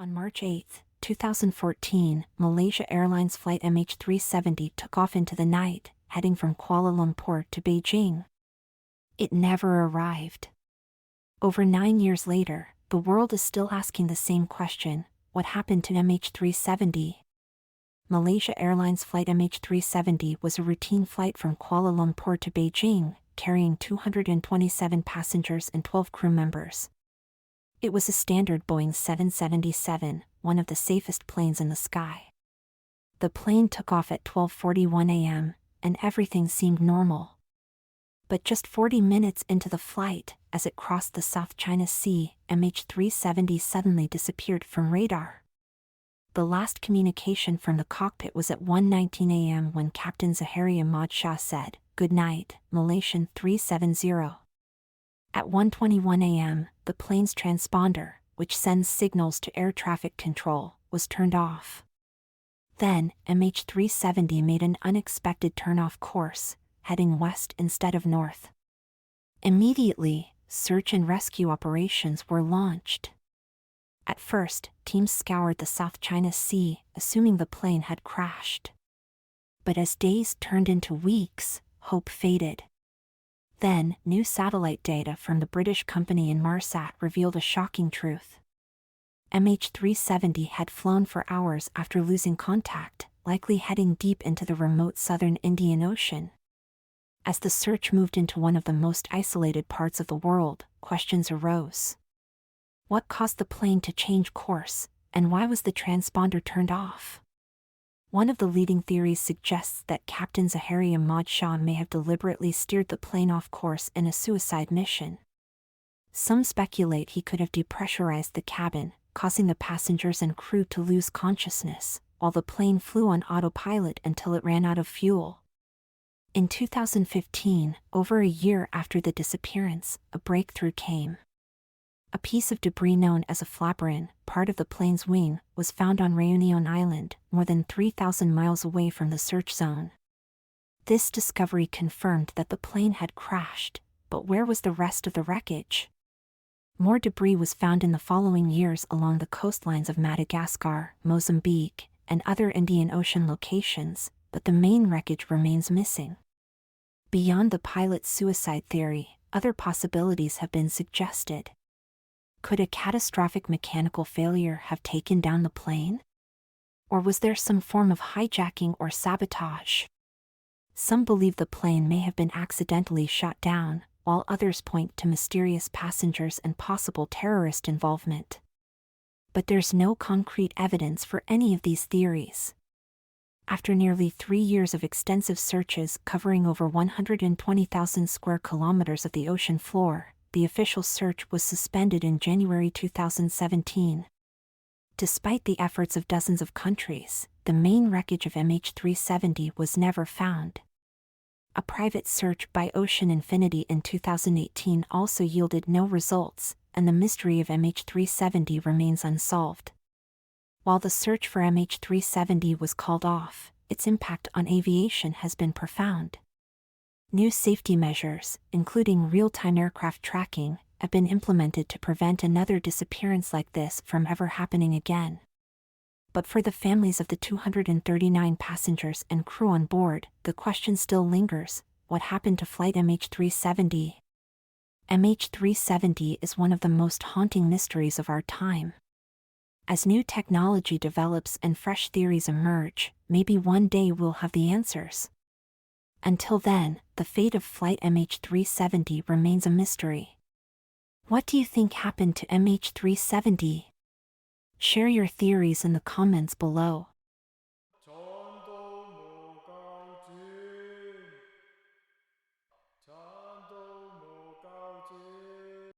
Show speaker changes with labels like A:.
A: On March 8, 2014, Malaysia Airlines flight MH370 took off into the night, heading from Kuala Lumpur to Beijing. It never arrived. Over 9 years later, the world is still asking the same question: what happened to MH370? Malaysia Airlines flight MH370 was a routine flight from Kuala Lumpur to Beijing, carrying 227 passengers and 12 crew members. It was a standard Boeing 777, one of the safest planes in the sky. The plane took off at 12:41 a.m., and everything seemed normal. But just 40 minutes into the flight, as it crossed the South China Sea, MH370 suddenly disappeared from radar. The last communication from the cockpit was at 1:19 a.m. when Captain Zahari Ahmad Shah said, "Good night, Malaysian 370. At 1:21 a.m., the plane's transponder, which sends signals to air traffic control, was turned off. Then, MH370 made an unexpected turn-off course, heading west instead of north. Immediately, search and rescue operations were launched. At first, teams scoured the South China Sea, assuming the plane had crashed. But as days turned into weeks, hope faded. Then, new satellite data from the British company Inmarsat revealed a shocking truth. MH370 had flown for hours after losing contact, likely heading deep into the remote southern Indian Ocean. As the search moved into one of the most isolated parts of the world, questions arose. What caused the plane to change course, and why was the transponder turned off? One of the leading theories suggests that Captain Zahari Ahmad Shah may have deliberately steered the plane off course in a suicide mission. Some speculate he could have depressurized the cabin, causing the passengers and crew to lose consciousness, while the plane flew on autopilot until it ran out of fuel. In 2015, over a year after the disappearance, a breakthrough came. A piece of debris known as a flaperon, part of the plane's wing, was found on Réunion Island, more than 3,000 miles away from the search zone. This discovery confirmed that the plane had crashed, but where was the rest of the wreckage? More debris was found in the following years along the coastlines of Madagascar, Mozambique, and other Indian Ocean locations, but the main wreckage remains missing. Beyond the pilot's suicide theory, other possibilities have been suggested. Could a catastrophic mechanical failure have taken down the plane? Or was there some form of hijacking or sabotage? Some believe the plane may have been accidentally shot down, while others point to mysterious passengers and possible terrorist involvement. But there's no concrete evidence for any of these theories. After nearly 3 years of extensive searches covering over 120,000 square kilometers of the ocean floor, the official search was suspended in January 2017. Despite the efforts of dozens of countries, the main wreckage of MH370 was never found. A private search by Ocean Infinity in 2018 also yielded no results, and the mystery of MH370 remains unsolved. While the search for MH370 was called off, its impact on aviation has been profound. New safety measures, including real-time aircraft tracking, have been implemented to prevent another disappearance like this from ever happening again. But for the families of the 239 passengers and crew on board, the question still lingers: what happened to flight MH370? MH370 is one of the most haunting mysteries of our time. As new technology develops and fresh theories emerge, maybe one day we'll have the answers. Until then, the fate of flight MH370 remains a mystery. What do you think happened to MH370? Share your theories in the comments below.